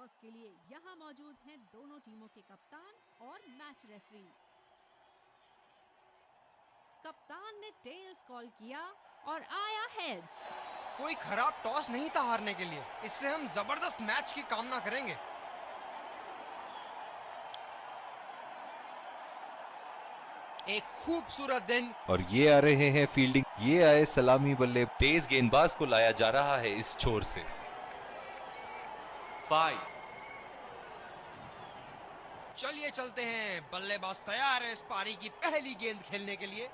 Toss के लिए यहाँ मौजूद हैं दोनों टीमों के कप्तान और मैच रेफरी। कप्तान ने टेल्स कॉल किया और आया हेड्स। कोई खराब टॉस नहीं था हारने के लिए। इससे हम जबरदस्त मैच की कामना करेंगे। एक खूबसूरत दिन और ये आ रहे हैं फील्डिंग, ये आए सलामी बल्ले। तेज गेंदबाज को लाया जा रहा है इस छोर से। 5 चलिए चलते हैं। बल्लेबाज तैयार है इस पारी की पहली गेंद खेलने के लिए।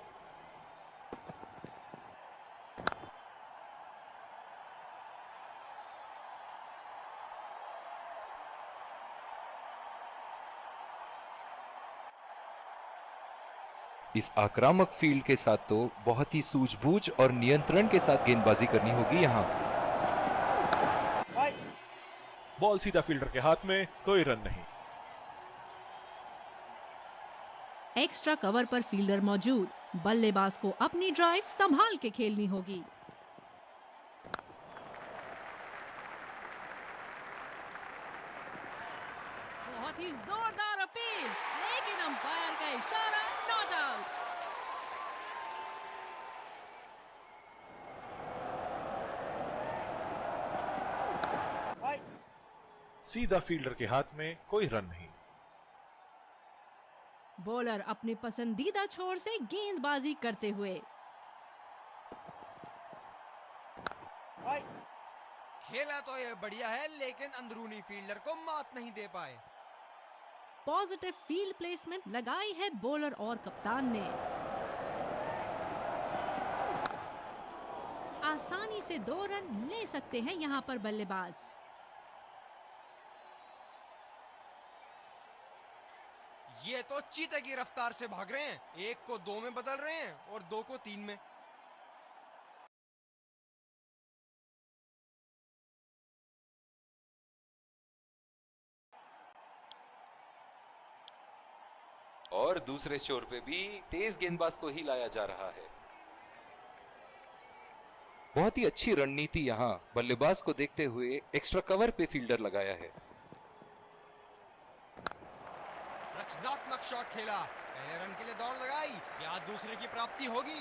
इस आक्रामक फील्ड के साथ तो बहुत ही सूझबूझ और नियंत्रण के साथ गेंदबाजी करनी होगी यहाँ। बॉल सीधा फील्डर के हाथ में, कोई रन नहीं। एक्स्ट्रा कवर पर फील्डर मौजूद, बल्लेबाज को अपनी ड्राइव संभाल के खेलनी होगी। बहुत ही जोरदार अपील, लेकिन अंपायर का इशारा, नॉट आउट। सीधा फील्डर के हाथ में, कोई रन नहीं। बॉलर अपने पसंदीदा छोर से गेंदबाजी करते हुए। खेला तो ये बढ़िया है, लेकिन अंदरूनी फील्डर को मात नहीं दे पाए। पॉजिटिव फील्ड प्लेसमेंट लगाई है बॉलर और कप्तान ने। आसानी से 2 रन ले सकते हैं यहां पर बल्लेबाज। ये तो चीते की रफ्तार से भाग रहे हैं। 1 को 2 में बदल रहे हैं और 2 को 3 में। और दूसरे छोर पे भी तेज गेंदबाज को ही लाया जा रहा है। बहुत ही अच्छी रणनीति यहाँ बल्लेबाज को देखते हुए एक्स्ट्रा कवर पे फील्डर लगाया है। रचनात्मक शॉट खेला, पहले रन के लिए दौड़ लगाई, क्या दूसरे की प्राप्ति होगी?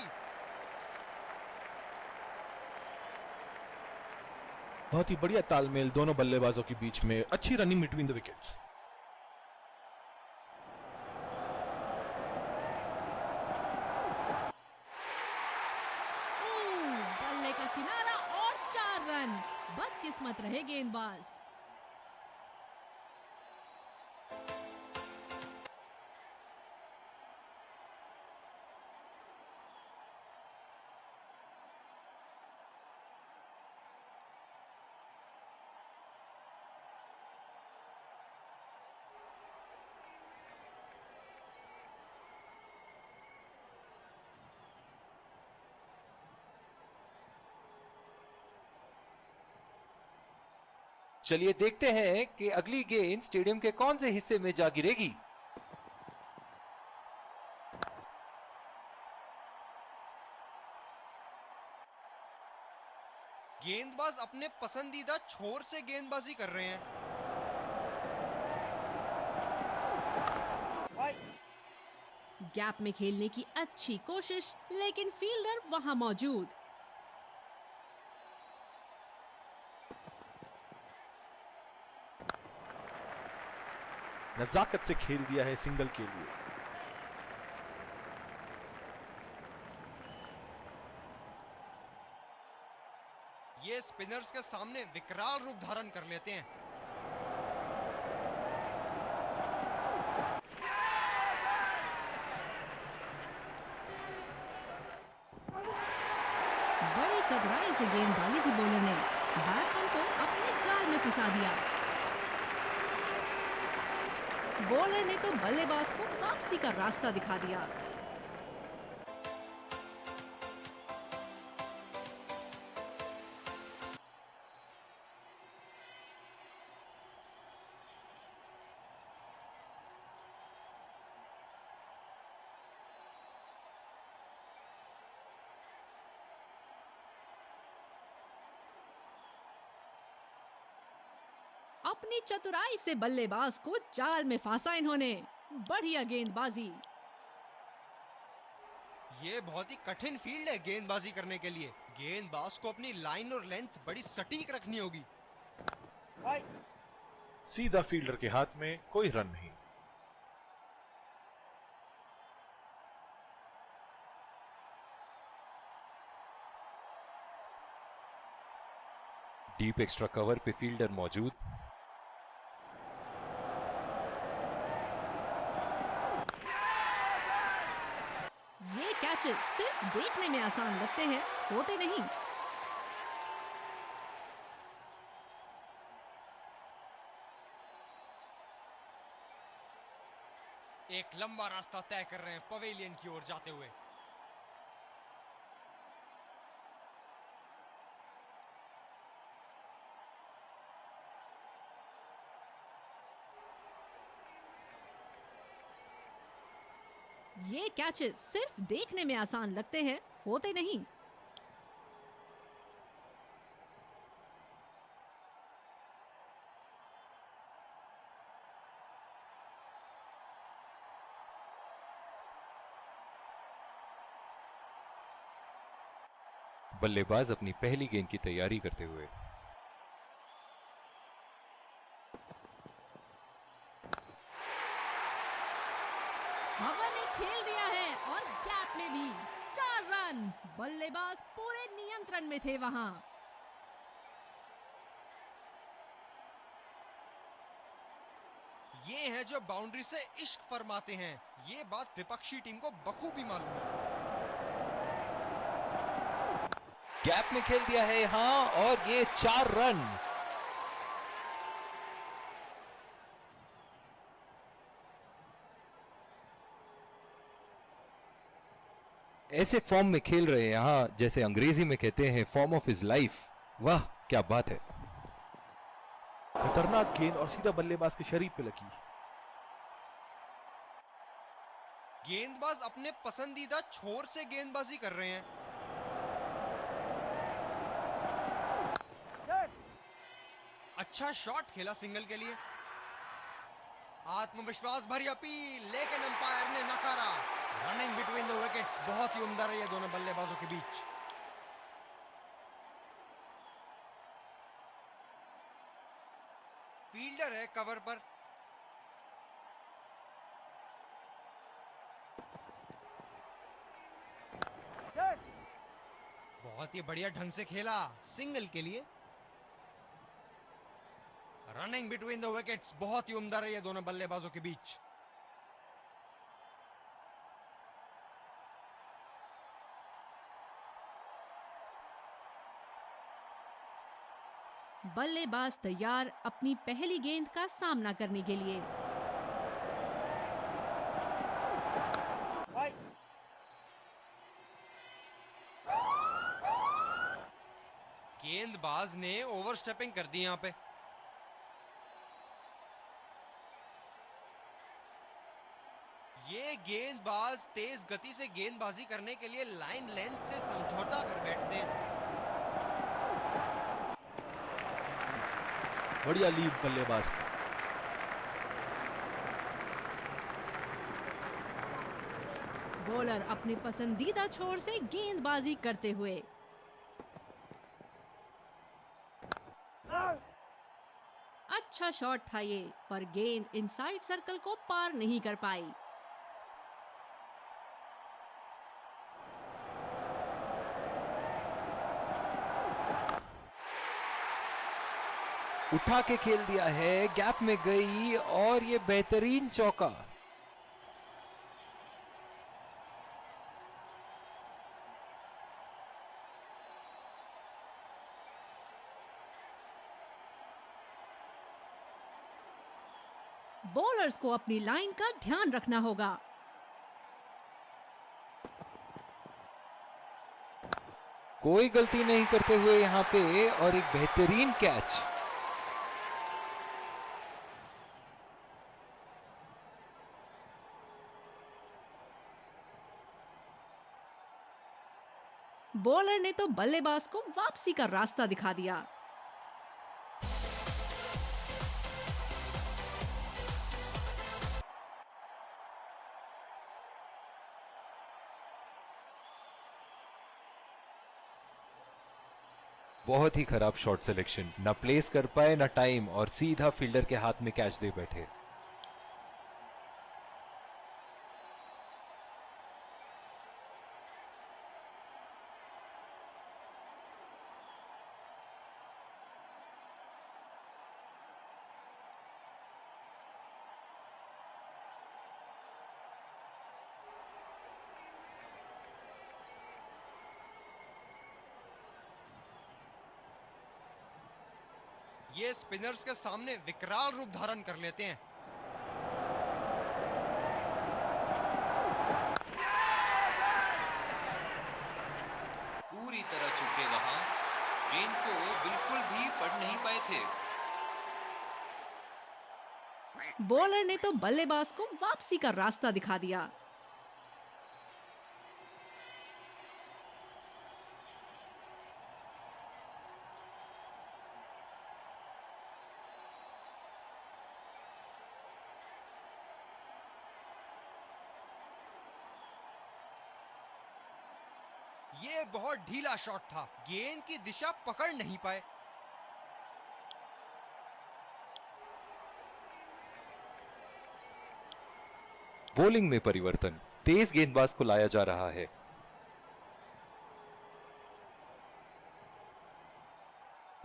बहुत ही बढ़िया तालमेल दोनों बल्लेबाजों के बीच में, अच्छी रनिंग बिटवीन द विकेट्स। बल्ले का किनारा और 4 रन। बदकिस्मत रहे गेंदबाज। चलिए देखते हैं कि अगली गेंद स्टेडियम के कौन से हिस्से में जा गिरेगी। गेंदबाज अपने पसंदीदा छोर से गेंदबाजी कर रहे हैं। गैप में खेलने की अच्छी कोशिश, लेकिन फील्डर वहां मौजूद। नजाकत से खेल दिया है सिंगल के लिए। ये स्पिनर्स के सामने विकराल रूप धारण कर लेते हैं। बड़ी चतुराई से गेंद डाली थी बॉलर ने, बैट्समैन को अपने जाल में फंसा दिया। बॉलर ने तो बल्लेबाज को वापसी का रास्ता दिखा दिया। अपनी चतुराई से बल्लेबाज को जाल में फांसा इन्होंने। बढ़िया गेंदबाजी। ये बहुत ही कठिन फील्ड है गेंदबाजी करने के लिए। गेंदबाज को अपनी लाइन और लेंथ बड़ी सटीक रखनी होगी। सीधा फील्डर के हाथ में, कोई रन नहीं। डीप एक्स्ट्रा कवर पे फील्डर मौजूद। ये कैचेस सिर्फ देखने में आसान लगते हैं, होते नहीं। एक लंबा रास्ता तय कर रहे हैं पवेलियन की ओर जाते हुए। ये कैचेस सिर्फ देखने में आसान लगते हैं, होते नहीं। बल्लेबाज अपनी पहली गेंद की तैयारी करते हुए। हवा में खेल दिया है और गैप में भी। 4 रन। बल्लेबाज पूरे नियंत्रण में थे वहां। ये हैं जो बाउंड्री से इश्क फरमाते हैं। ये बात विपक्षी टीम को बखूबी मालूम है। गैप में खेल दिया है यहां और ये 4 रन। ऐसे फॉर्म में खेल रहे हैं यहां, जैसे अंग्रेजी में कहते हैं फॉर्म ऑफ हिज लाइफ। वाह क्या बात है। खतरनाक गेंद और सीधा बल्लेबाज के शरीर पे लगी। गेंदबाज अपने पसंदीदा छोर से गेंदबाजी कर रहे हैं। अच्छा शॉट खेला सिंगल के लिए। आत्मविश्वास भरी अपील, लेकिन अंपायर ने नकारा। रनिंग बिटवीन द विकेट्स बहुत ही उम्दा रही है दोनों बल्लेबाजों के बीच। फील्डर है कवर पर। बहुत ही बढ़िया ढंग से खेला सिंगल के लिए। रनिंग बिटवीन द विकेट्स बहुत ही उम्दा रही है दोनों बल्लेबाजों के बीच। बल्लेबाज तैयार अपनी पहली गेंद का सामना करने के लिए। गेंदबाज ने ओवरस्टेपिंग कर दी यहां पे। ये गेंदबाज तेज गति से गेंदबाजी करने के लिए लाइन लेंथ से समझौता कर बैठते हैं। बढ़िया लीड बल्लेबाज की। बॉलर अपने पसंदीदा छोर से गेंदबाजी करते हुए। अच्छा शॉट था ये, पर गेंद इनसाइड सर्कल को पार नहीं कर पाई। उठा के खेल दिया है, गैप में गई और ये बेहतरीन चौका। बॉलर्स को अपनी लाइन का ध्यान रखना होगा। कोई गलती नहीं करते हुए यहां पे, और एक बेहतरीन कैच। बॉलर ने तो बल्लेबाज को वापसी का रास्ता दिखा दिया। बहुत ही खराब शॉट सिलेक्शन, ना प्लेस कर पाए ना टाइम, और सीधा फील्डर के हाथ में कैच दे बैठे। ये स्पिनर्स के सामने विकराल रूप धारण कर लेते हैं। पूरी तरह चूके वहां, गेंद को बिल्कुल भी पढ़ नहीं पाए थे। बॉलर ने तो बल्लेबाज को वापसी का रास्ता दिखा दिया। ये बहुत ढीला शॉट था, गेंद की दिशा पकड़ नहीं पाए। बॉलिंग में परिवर्तन, तेज गेंदबाज को लाया जा रहा है।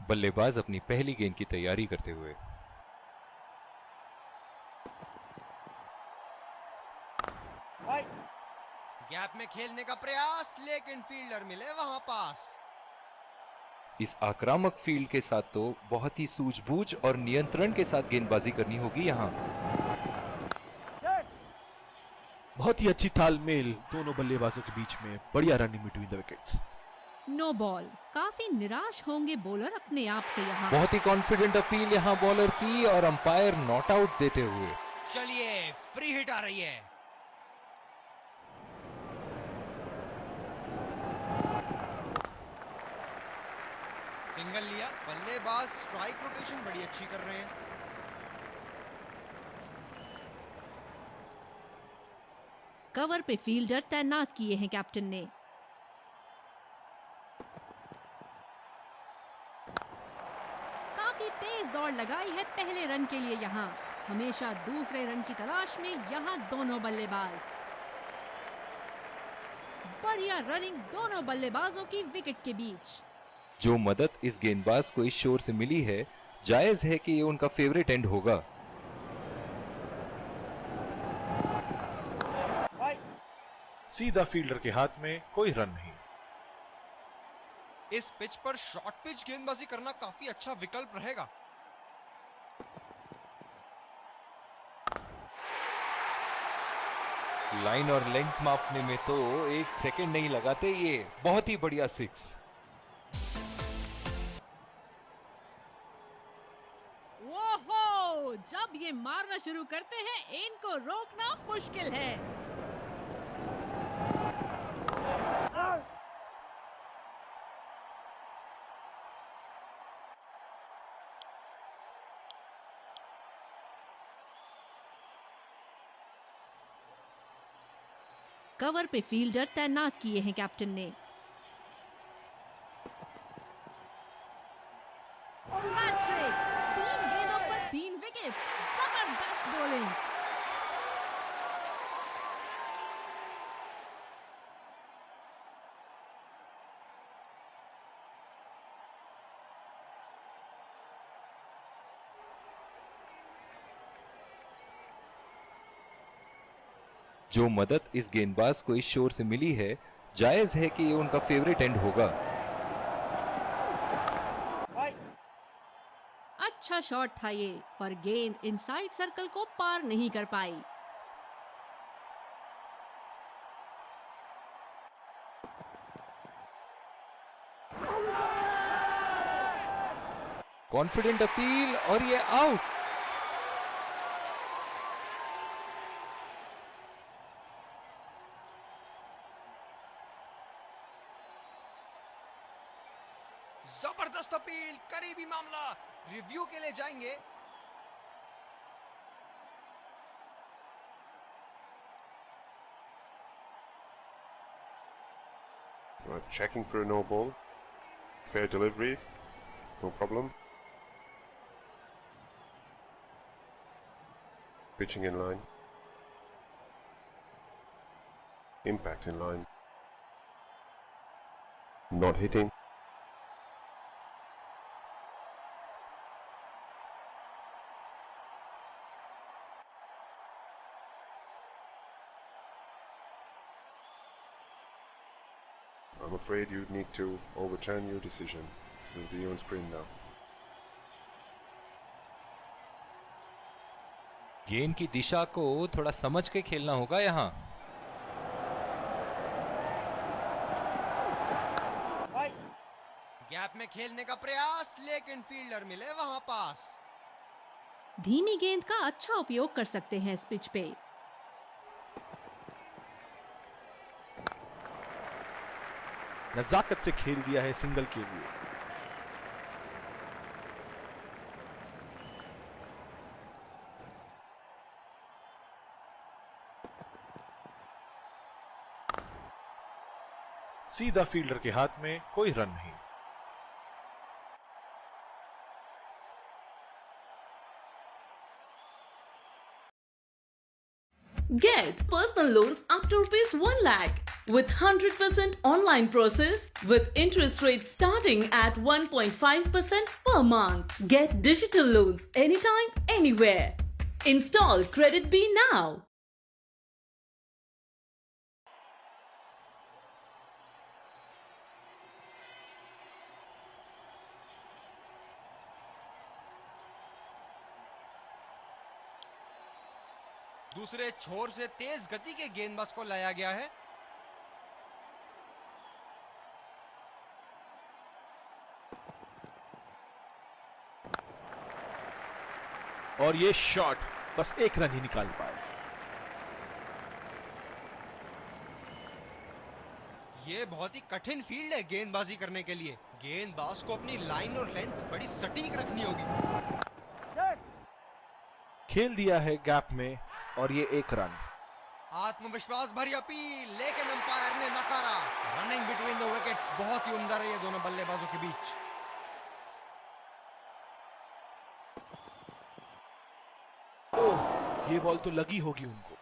बल्लेबाज अपनी पहली गेंद की तैयारी करते हुए। गैप में खेलने का प्रयास, लेकिन फील्डर मिले वहां पास। इस आक्रामक फील्ड के साथ तो बहुत ही सूझबूझ और नियंत्रण के साथ गेंदबाजी करनी होगी यहां। बहुत ही अच्छी तालमेल दोनों बल्लेबाजों के बीच में, बढ़िया running between the wickets. No ball, काफी निराश होंगे बॉलर अपने आप से यहाँ। बहुत ही कॉन्फिडेंट अपील यहां बॉलर की, और अंपायर नॉट आउट देते हुए। चलिए, फ्री हिट आ रही है। सिंगल लिया, बल्लेबाज स्ट्राइक रोटेशन बड़ी अच्छी कर रहे हैं। कवर पे फील्डर तैनात किए हैं कैप्टन ने। काफी तेज दौड़ लगाई है पहले रन के लिए यहाँ। हमेशा दूसरे रन की तलाश में यहाँ दोनों बल्लेबाज। बढ़िया रनिंग दोनों बल्लेबाजों की विकेट के बीच। जो मदद इस गेंदबाज को इस शोर से मिली है, जायज है कि ये उनका फेवरेट एंड होगा। सीधा फील्डर के हाथ में, कोई रन नहीं। इस पिच पर शॉर्ट पिच गेंदबाजी करना काफी अच्छा विकल्प रहेगा। लाइन और लेंथ मापने में तो 1 सेकंड नहीं लगाते ये। बहुत ही बढ़िया 6। ओहो, जब ये मारना शुरू करते हैं इनको रोकना मुश्किल है। कवर पे फील्डर तैनात किए हैं कैप्टन ने। हैट्रिक, 3 गेंदों पर 3 विकेट्स, जबरदस्त बॉलिंग। जो मदद इस गेंदबाज को इस शोर से मिली है, जायज है कि ये उनका फेवरेट एंड होगा। अच्छा शॉट था ये, पर गेंद इनसाइड सर्कल को पार नहीं कर पाई। कॉन्फिडेंट अपील, और ये आउट। जबरदस्त अपील, करीबी मामला, रिव्यू के लिए जाएंगे। Checking for a no ball. Fair delivery. no problem. Pitching in line. Impact in line. Not hitting. I'm afraid you need to overturn your decision. It will be on screen now. गेंद की दिशा को थोड़ा समझ के खेलना होगा यहाँ। Gap में खेलने का प्रयास, लेकिन फील्डर मिले वहां पास। धीमी गेंद का अच्छा उपयोग कर सकते हैं इस पिच पे। नजाकत से खेल दिया है सिंगल के लिए। सीधा फील्डर के हाथ में, कोई रन नहीं। Get personal loans up to rupees 1 lakh with 100% online process with interest rates starting at 1.5% per month. Get digital loans anytime, anywhere. Install Credit B now. दूसरे छोर से तेज गति के गेंदबाज को लाया गया है। और ये शॉट बस एक रन ही निकाल पाए। ये बहुत ही कठिन फील्ड है गेंदबाजी करने के लिए। गेंदबाज को अपनी लाइन और लेंथ बड़ी सटीक रखनी होगी। खेल दिया है गैप में और ये एक रन। आत्मविश्वास भरी अपील, लेकिन अंपायर ने नकारा। रनिंग बिटवीन द विकेट्स बहुत ही उम्दा रही है दोनों बल्लेबाजों के बीच। ओह, ये बॉल तो लगी होगी उनको।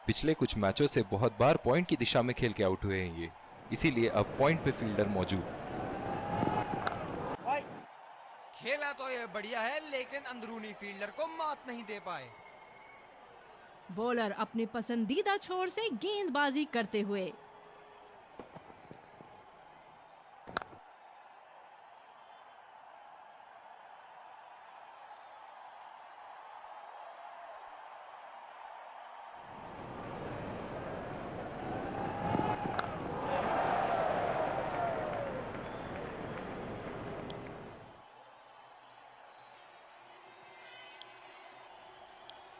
पिछले कुछ मैचों से बहुत बार पॉइंट की दिशा में खेल के आउट हुए हैं ये, इसीलिए अब पॉइंट पे फील्डर मौजूद। खेला तो ये बढ़िया है, लेकिन अंदरूनी फील्डर को मात नहीं दे पाए। बॉलर अपने पसंदीदा छोर से गेंदबाजी करते हुए।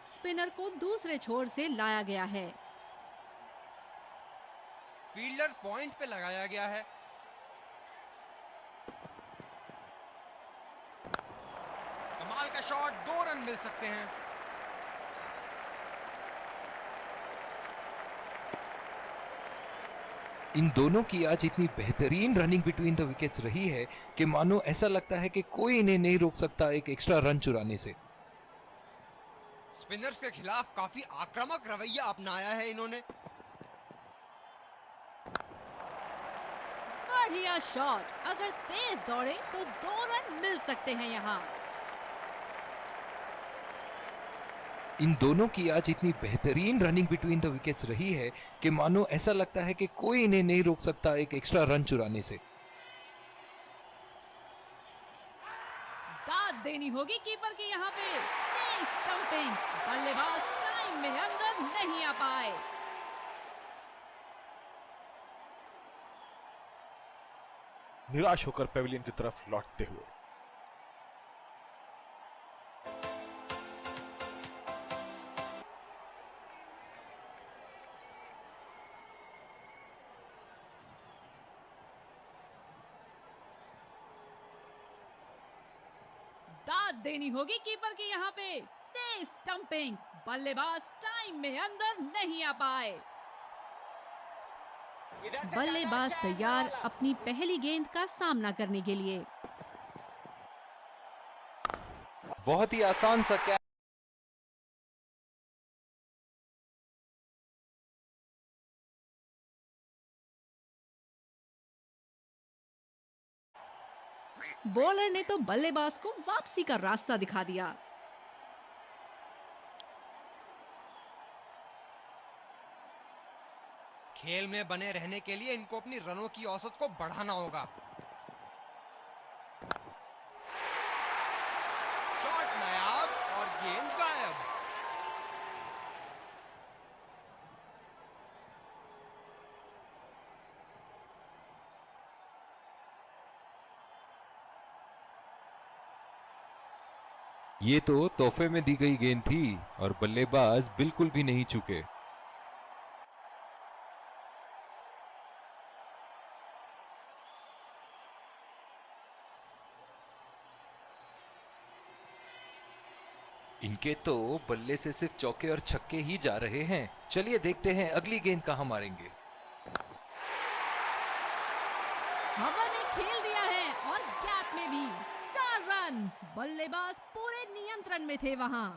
स्पिनर को दूसरे छोर से लाया गया है। फील्डर पॉइंट पे लगाया गया है। कमाल का शॉट, 2 रन मिल सकते हैं। इन दोनों की आज इतनी बेहतरीन रनिंग बिटवीन द विकेट्स रही है कि मानो ऐसा लगता है कि कोई इन्हें नहीं रोक सकता एक एक्स्ट्रा रन चुराने से। स्पिनर्स के खिलाफ काफी आक्रामक रवैया अपनाया है इन्होंने। बढ़िया शॉट, अगर तेज दौड़े तो 2 रन मिल सकते हैं यहाँ। इन दोनों की आज इतनी बेहतरीन रनिंग बिटवीन द विकेट्स रही है कि मानो ऐसा लगता है कि कोई इन्हें नहीं रोक सकता एक एक्स्ट्रा रन चुराने से। दाद देनी होगी कीपर की यहाँ पे। तेज स्टंपिंग, बल्लेबाज टाइम में अंदर नहीं आ पाए। निराश होकर पेविलियन की तरफ लौटते हुए। दाद देनी होगी कीपर की यहाँ पे। तेज स्टंपिंग, बल्लेबाज टाइम में अंदर नहीं आ पाए। बल्लेबाज तैयार अपनी पहली गेंद का सामना करने के लिए। बहुत ही आसान सा कैच। बॉलर ने तो बल्लेबाज को वापसी का रास्ता दिखा दिया। खेल में बने रहने के लिए इनको अपनी रनों की औसत को बढ़ाना होगा। शॉट नायाब और गेंद गायब। ये तो तोहफे में दी गई गेंद थी और बल्लेबाज बिल्कुल भी नहीं चूके। इनके तो बल्ले से सिर्फ चौके और छक्के ही जा रहे हैं। चलिए देखते हैं अगली गेंद कहां मारेंगे। हवा में खेल दिया है और गैप में भी। 4 रन। बल्लेबाज पूरे नियंत्रण में थे वहां।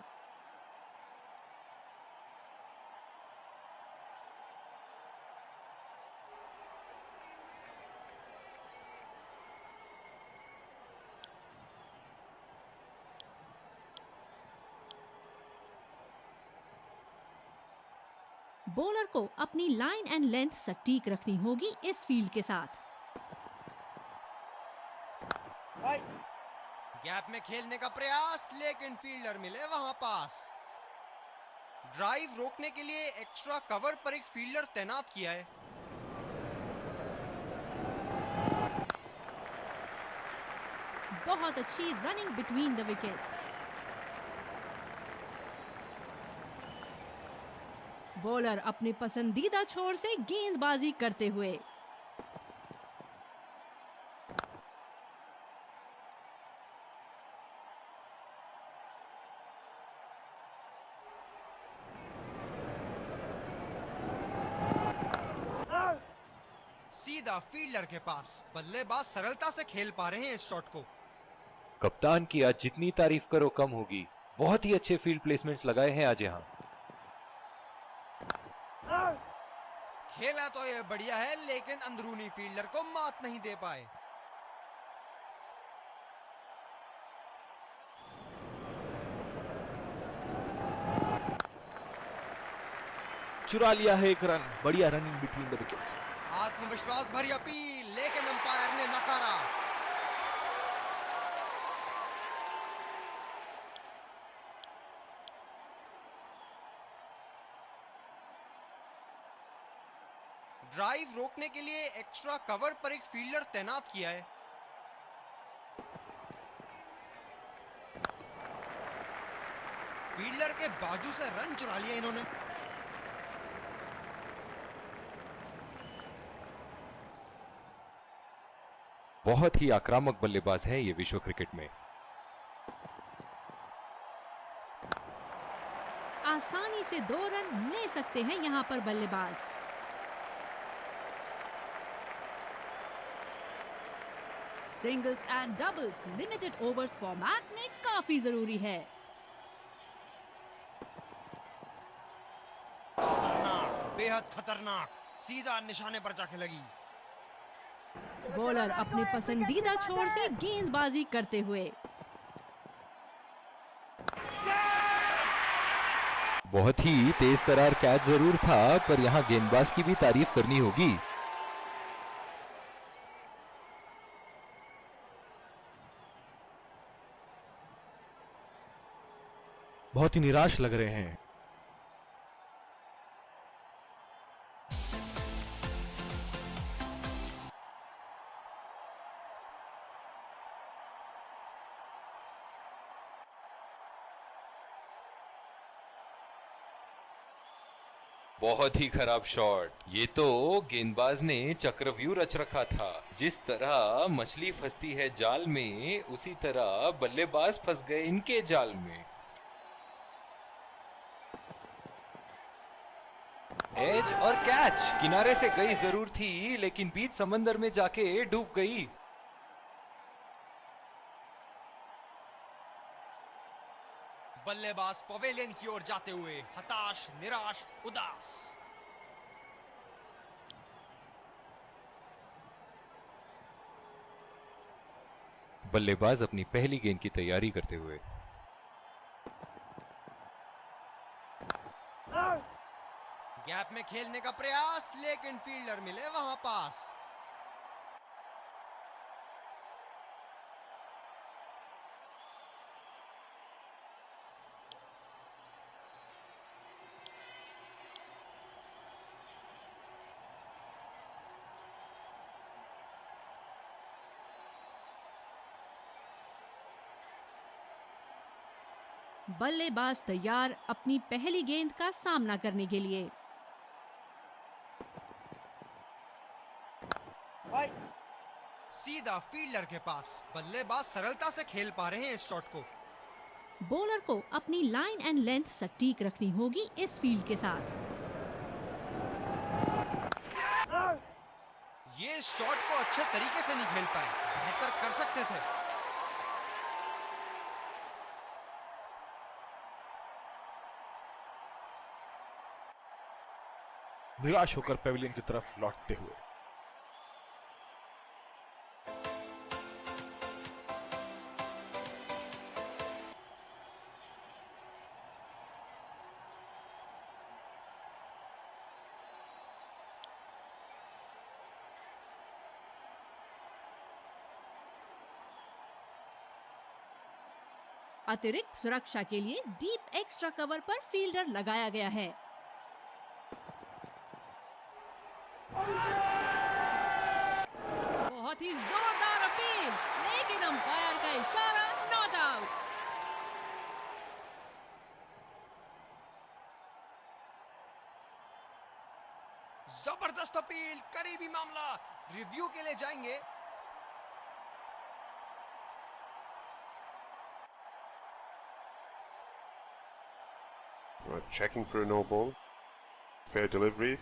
बॉलर को अपनी लाइन एंड लेंथ सटीक रखनी होगी इस फील्ड के साथ। गैप में खेलने का प्रयास, लेकिन फील्डर मिले वहां पास। ड्राइव रोकने के लिए एक्स्ट्रा कवर पर एक फील्डर तैनात किया है। बहुत अच्छी running between the wickets. Bowler अपने पसंदीदा छोर से गेंदबाजी करते हुए। सीधा फील्डर के पास। बल्लेबाज सरलता से खेल पा रहे हैं इस शॉट को। कप्तान की आज जितनी तारीफ करो कम होगी। बहुत ही अच्छे फील्ड प्लेसमेंट्स लगाए हैं आज यहाँ। खेला तो ये बढ़िया है, लेकिन अंदरूनी फील्डर को मात नहीं दे पाए। चुरा लिया है एक रन। बढ़िया रनिंग बिटवीन द विकेट्स। आत्मविश्वास भरी अपील, लेकिन अंपायर ने नकारा। ड्राइव रोकने के लिए एक्स्ट्रा कवर पर एक फील्डर तैनात किया है। फील्डर के बाजू से रन चुरा लिया इन्होंने। बहुत ही आक्रामक बल्लेबाज है ये विश्व क्रिकेट में। आसानी से 2 रन ले सकते हैं यहां पर बल्लेबाज। Singles and doubles limited overs format में काफी जरूरी है। खतरनाक, बेहद खतरनाक, सीधा निशाने पर जाके लगी। बॉलर अपने पसंदीदा छोर से गेंदबाजी करते हुए। बहुत ही तेज तरार कैच जरूर था, पर यहाँ गेंदबाज की भी तारीफ करनी होगी। बहुत ही निराश लग रहे हैं। बहुत ही खराब शॉट। ये तो गेंदबाज ने चक्रव्यूह रच रखा था। जिस तरह मछली फंसती है जाल में, उसी तरह बल्लेबाज फंस गए इनके जाल में। एज और कैच। किनारे से गई जरूर थी, लेकिन बीच समंदर में जाके डूब गई। बल्लेबाज पवेलियन की ओर जाते हुए हताश, निराश, उदास। बल्लेबाज अपनी पहली गेंद की तैयारी करते हुए। गैप में खेलने का प्रयास, लेकिन फील्डर मिले वहां पास। बल्लेबाज तैयार अपनी पहली गेंद का सामना करने के लिए। सीधा फील्डर के पास। बल्लेबाज सरलता से खेल पा रहे हैं इस शॉट को। बॉलर को अपनी लाइन एंड लेंथ सटीक रखनी होगी इस फील्ड के साथ। ये शॉट को अच्छे तरीके से नहीं खेल पाए, बेहतर कर सकते थे। निराश होकर पेविलियन की तरफ लौटते हुए। अतिरिक्त सुरक्षा के लिए डीप एक्स्ट्रा कवर पर फील्डर लगाया गया है। बहुत ही जोरदार अपील, लेकिन अंपायर का इशारा, नॉट आउट। जबरदस्त अपील, करीबी मामला, रिव्यू के लिए जाएंगे। Checking for a no ball. Fair delivery.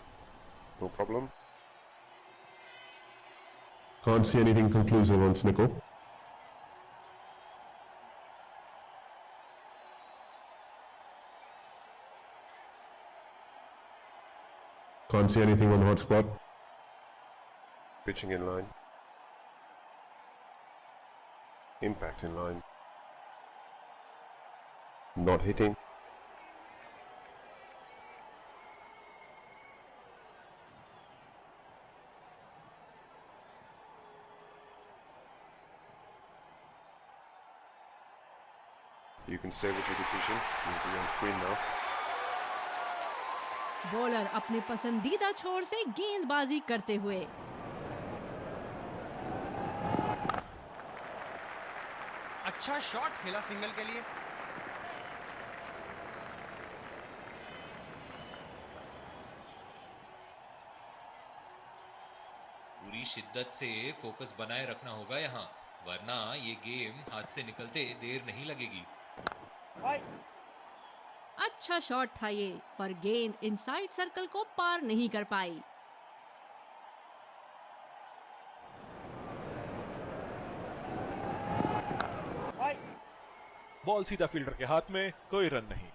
No problem. Can't see anything conclusive on Snickle. Can't see anything on hotspot. Pitching in line. Impact in line. Not hitting. You can stay with your decision. You'll be on screen now. Bowler अपने पसंदीदा छोर से गेंदबाजी करते हुए। अच्छा shot खेला single के लिए। पूरी शिद्दत से फोकस बनाए रखना होगा यहाँ, वरना ये गेम हाथ से निकलते देर नहीं लगेगी। अच्छा शॉट था ये, पर गेंद इनसाइड सर्कल को पार नहीं कर पाई। बॉल सीधा फील्डर के हाथ में, कोई रन नहीं।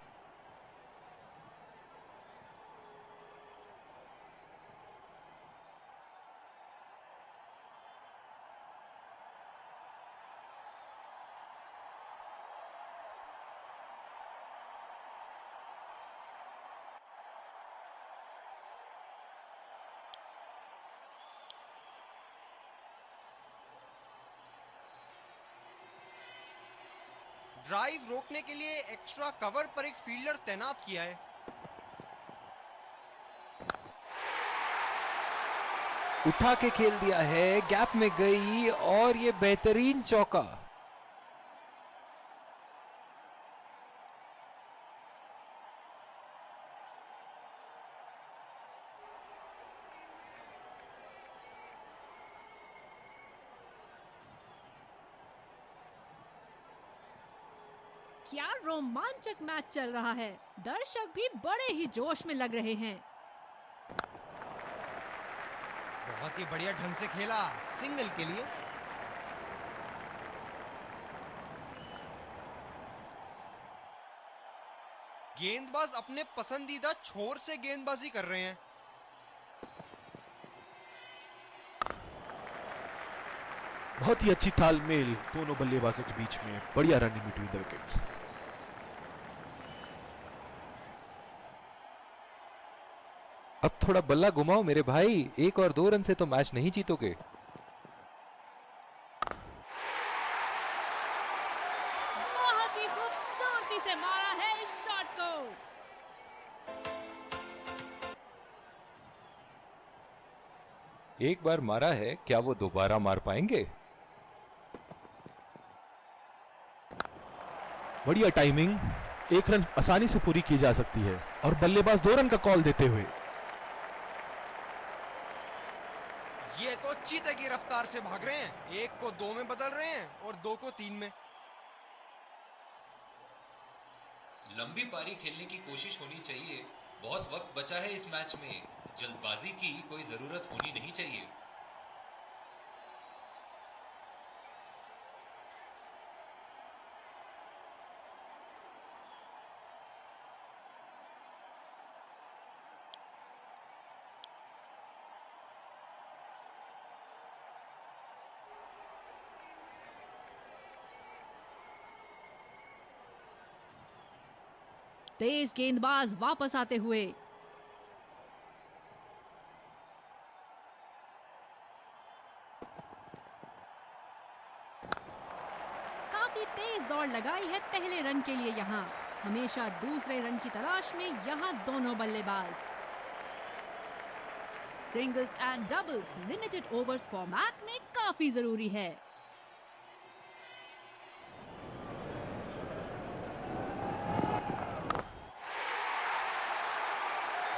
ड्राइव रोकने के लिए एक्स्ट्रा कवर पर एक फील्डर तैनात किया है। उठा के खेल दिया है, गैप में गई और ये बेहतरीन चौका। क्या रोमांचक मैच चल रहा है। दर्शक भी बड़े ही जोश में लग रहे हैं। बहुत ही बढ़िया ढंग से खेला सिंगल के लिए। गेंदबाज अपने पसंदीदा छोर से गेंदबाजी कर रहे हैं। बहुत ही अच्छी तालमेल दोनों बल्लेबाजों के बीच में, बढ़िया रनिंग बिटवीन द विकेट्स। अब थोड़ा बल्ला घुमाओ मेरे भाई, 1 और 2 रन से तो मैच नहीं जीतोगे। बहुत ही खूबसूरती से मारा है इस शॉट को। एक बार मारा है, क्या वो दोबारा मार पाएंगे? बढ़िया टाइमिंग, 1 रन आसानी से पूरी की जा सकती है और बल्लेबाज 2 रन का कॉल देते हुए। ये तो चीते की रफ्तार से भाग रहे हैं। 1 को 2 में बदल रहे हैं और 2 को 3 में। लंबी पारी खेलने की कोशिश होनी चाहिए। बहुत वक्त बचा है इस मैच में, जल्दबाजी की कोई जरूरत होनी नहीं चाहिए। तेज गेंदबाज वापस आते हुए। काफी तेज दौड़ लगाई है पहले रन के लिए यहाँ। हमेशा दूसरे रन की तलाश में यहाँ दोनों बल्लेबाज। Singles and doubles limited overs format में काफी जरूरी है।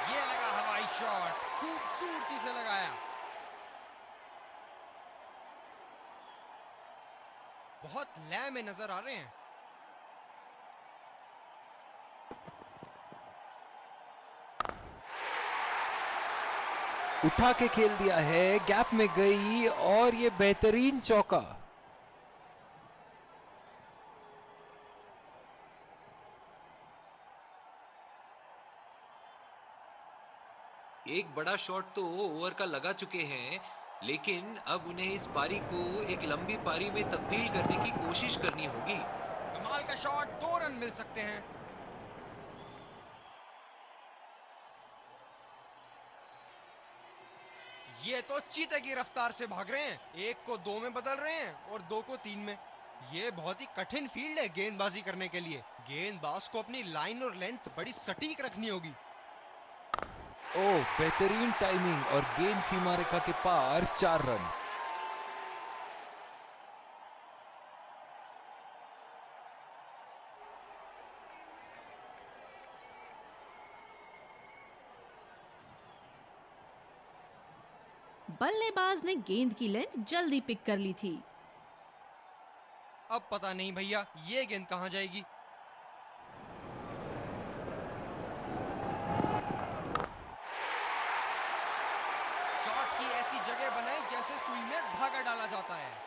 ये लगा हवाई शॉट, खूबसूरती से लगाया। बहुत लय में नजर आ रहे हैं। उठा के खेल दिया है, गैप में गई और ये बेहतरीन चौका। एक बड़ा शॉट तो ओवर का लगा चुके हैं, लेकिन अब उन्हें इस पारी को एक लंबी पारी में तब्दील करने की कोशिश करनी होगी। कमाल का शॉट, 2 रन मिल सकते हैं। ये तो चीते की रफ्तार से भाग रहे हैं। 1 को 2 में बदल रहे हैं और 2 को 3 में। ये बहुत ही कठिन फील्ड है गेंदबाजी करने के लिए। गेंदबाज को अपनी लाइन और लेंथ बड़ी सटीक रखनी होगी। ओह, बेहतरीन टाइमिंग और गेंद सीमा रेखा के पार, 4 रन। बल्लेबाज ने गेंद की लेंथ जल्दी पिक कर ली थी। अब पता नहीं भैया ये गेंद कहां जाएगी। शॉट की ऐसी जगह बनाई जैसे सुई में धागा डाला जाता है।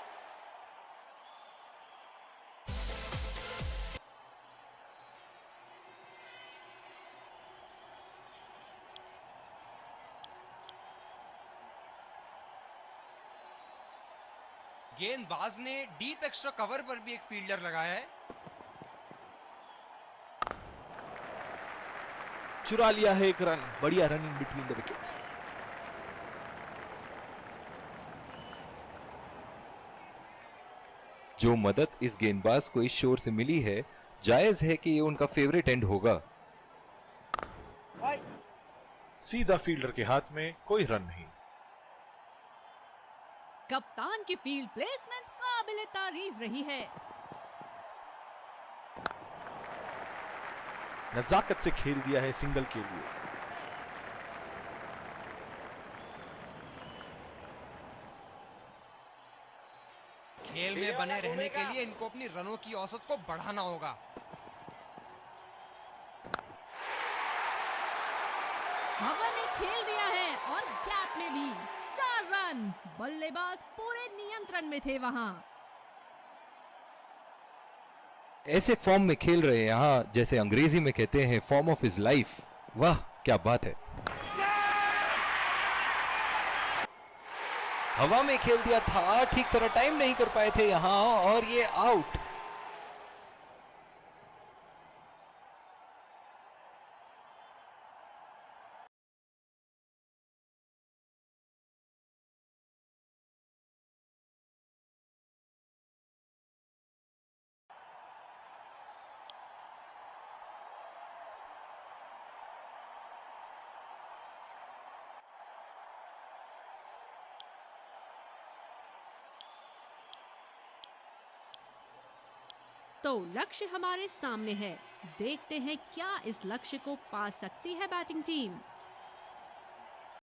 गेंदबाज ने डीप एक्स्ट्रा कवर पर भी एक फील्डर लगाया है। चुरा लिया है 1 रन, बढ़िया रनिंग बिटवीन द विकेट्स। जो मदद इस गेंदबाज को इस शोर से मिली है, जायज है कि ये उनका फेवरेट एंड होगा। सीधा फील्डर के हाथ में, कोई रन नहीं। कप्तान की फील्ड प्लेसमेंट काबिले तारीफ रही है। नजाकत से खेल दिया है सिंगल के लिए। खेल में बने रहने के लिए इनको अपनी रनों की औसत को बढ़ाना होगा। हवा में खेल दिया है और गैप में भी। 4 रन। बल्लेबाज पूरे नियंत्रण में थे वहां। ऐसे फॉर्म में खेल रहे हैं यहाँ, जैसे अंग्रेजी में कहते हैं फॉर्म ऑफ हिज लाइफ। वाह क्या बात है। हवा में खेल दिया था, ठीक तरह टाइम नहीं कर पाए थे यहाँ और ये आउट। तो लक्ष्य हमारे सामने है। देखते हैं क्या इस लक्ष्य को पा सकती है बैटिंग टीम।